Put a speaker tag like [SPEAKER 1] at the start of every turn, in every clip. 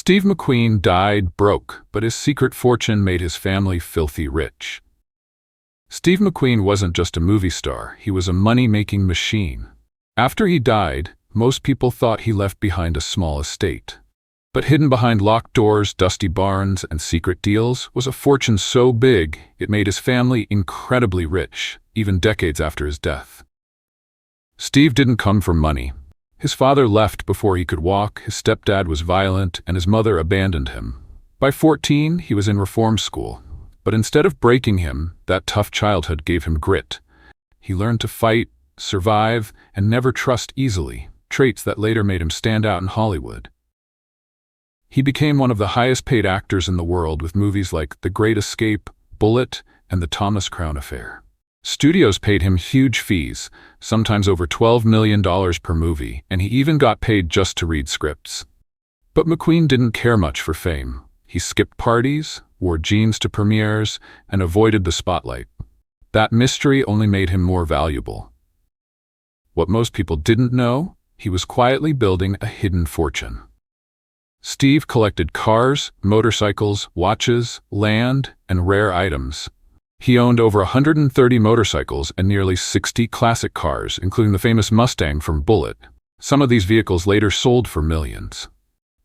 [SPEAKER 1] Steve McQueen died broke, but his secret fortune made his family filthy rich. Steve McQueen wasn't just a movie star, he was a money-making machine. After he died, most people thought he left behind a small estate. But hidden behind locked doors, dusty barns, and secret deals was a fortune so big it made his family incredibly rich, even decades after his death. Steve didn't come from money. His father left before he could walk, his stepdad was violent, and his mother abandoned him. By 14, he was in reform school. But instead of breaking him, that tough childhood gave him grit. He learned to fight, survive, and never trust easily, traits that later made him stand out in Hollywood. He became one of the highest-paid actors in the world with movies like The Great Escape, Bullitt, and The Thomas Crown Affair. Studios paid him huge fees, sometimes over $12 million per movie, and he even got paid just to read scripts. But McQueen didn't care much for fame. He skipped parties, wore jeans to premieres, and avoided the spotlight. That mystery only made him more valuable. What most people didn't know, he was quietly building a hidden fortune. Steve collected cars, motorcycles, watches, land, and rare items. He owned over 130 motorcycles and nearly 60 classic cars, including the famous Mustang from Bullitt. Some of these vehicles later sold for millions.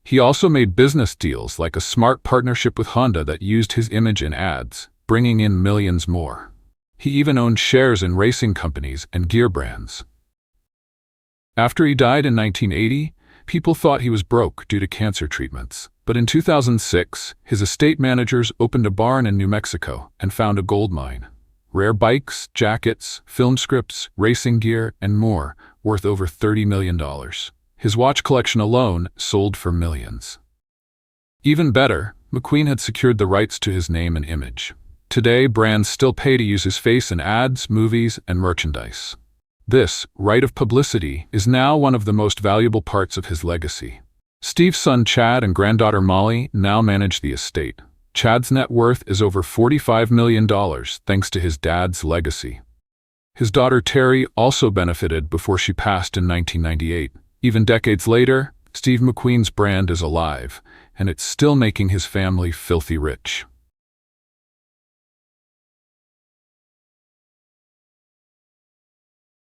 [SPEAKER 1] He also made business deals like a smart partnership with Honda that used his image in ads, bringing in millions more. He even owned shares in racing companies and gear brands. After he died in 1980, people thought he was broke due to cancer treatments. But in 2006, his estate managers opened a barn in New Mexico and found a gold mine. Rare bikes, jackets, film scripts, racing gear, and more, worth over $30 million. His watch collection alone sold for millions. Even better, McQueen had secured the rights to his name and image. Today, brands still pay to use his face in ads, movies, and merchandise. This right of publicity is now one of the most valuable parts of his legacy. Steve's son Chad and granddaughter Molly now manage the estate. Chad's net worth is over $45 million thanks to his dad's legacy. His daughter Terry also benefited before she passed in 1998. Even decades later, Steve McQueen's brand is alive, and it's still making his family filthy rich.